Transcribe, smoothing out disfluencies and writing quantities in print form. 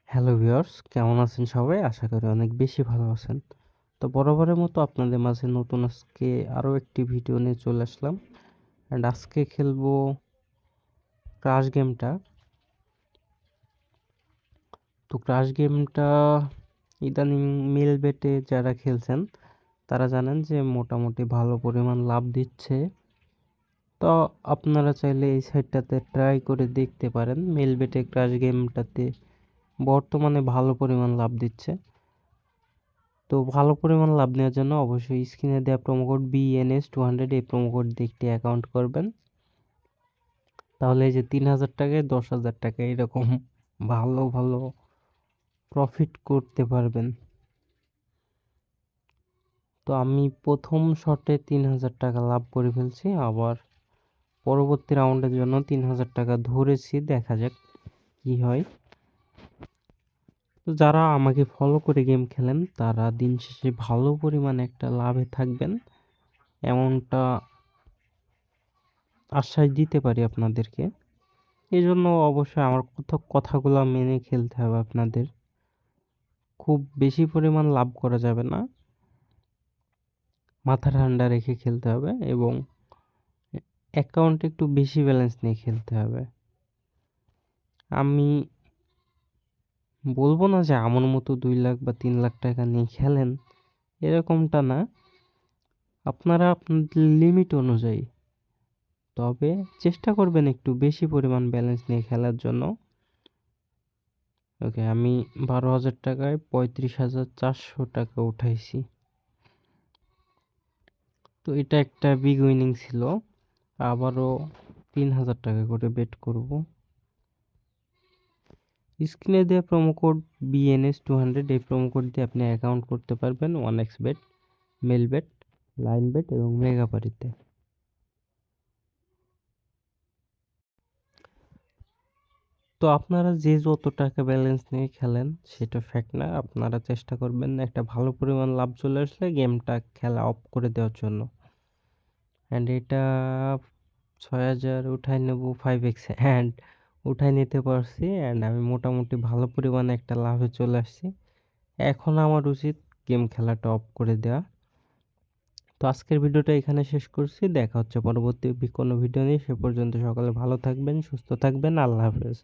Hello viewers, কেমন আছেন সবাই? আশা করি অনেক বেশি ভালো আছেন। তো বরাবরের মতো আপনাদের মাঝে নতুন আজকে আরও একটি ভিডিও নিয়ে চলে আসলাম। অ্যান্ড আজকে খেলবো ক্রাশ গেমটা। তো ক্রাশ গেমটা ইদানিং মিল বেটে যারা খেলছেন তারা জানেন যে মোটামুটি ভালো পরিমাণ লাভ দিচ্ছে। তো আপনারা চাইলে এই সাইটটাতে ট্রাই করে দেখতে পারেন। মিল বেটে ক্রাশ গেমটাতে বর্তমানে ভালো পরিমাণ লাভ দিচ্ছে। তো ভালো পরিমাণ লাভ নেওয়ার জন্য অবশ্যই স্ক্রিনে দেওয়া প্রোমো কোড BNS200 এই প্রোমো কোড দিয়ে একটি অ্যাকাউন্ট করবেন। তাহলে এই যে 3,000 টাকায় 10,000 টাকা এরকম ভালো ভালো প্রফিট করতে পারবেন। তো আমি প্রথম শটে 3,000 টাকা লাভ করে ফেলছি, আবার পরবর্তী রাউন্ডের জন্য 3,000 টাকা ধরেছি, দেখা যাক কি হয়। তো যারা আমাকে ফলো করে গেম খেলেন তারা দিন শেষে ভালো পরিমাণে একটা লাভে থাকবেন, এমনটা আশ্বাস দিতে পারি আপনাদেরকে। এই জন্য অবশ্যই আমার কথাগুলো মেনে খেলতে হবে আপনাদের। খুব বেশি পরিমাণ লাভ করা যাবে না, মাথা ঠান্ডা রেখে খেলতে হবে এবং অ্যাকাউন্টে একটু বেশি ব্যালেন্স নিয়ে খেলতে হবে। আমি বলবো না যে আমার মতো 2 লাখ বা 3 লাখ টাকা নিয়ে খেলেন, এরকমটা না। আপনারা আপনাদের লিমিট অনুযায়ী, তবে চেষ্টা করবেন একটু বেশি পরিমাণ ব্যালেন্স নিয়ে খেলার জন্য। ওকে, আমি 12,000 টাকায় 35,400 টাকা উঠাইছি। তো এটা একটা বিগ উইনিং ছিল। আবারও 3,000 টাকা করে বেট করব। স্ক্রিনে দেওয়া প্রোমো কোড BNS200 এই প্রোমো কোড দিয়ে আপনি অ্যাকাউন্ট করতে পারবেন 1xBet, মেলবেট, লাইনবেট এবং মেগাপারিতে। তো আপনারা যে যত টাকা ব্যালেন্স নিয়ে খেলেন সেটা ফ্যাক্ট না, আপনারা চেষ্টা করবেন একটা ভালো পরিমাণ লাভ চলে আসলে গেমটা খেলা অফ করে দেওয়ার জন্য। অ্যান্ড এটা 6,000 উঠাই নেব 5x অ্যান্ড উঠাই নিতে পারছি, অ্যান্ড আমি মোটামুটি ভালো পরিমাণে একটা লাভে চলে আসছি। এখন আমার উচিত গেম খেলাটা অফ করে দেওয়া। তো আজকের ভিডিওটা এখানে শেষ করছি, দেখা হচ্ছে পরবর্তী কোনো ভিডিও নিয়ে। সে পর্যন্ত সকলে ভালো থাকবেন, সুস্থ থাকবেন, আল্লাহ হাফেজ।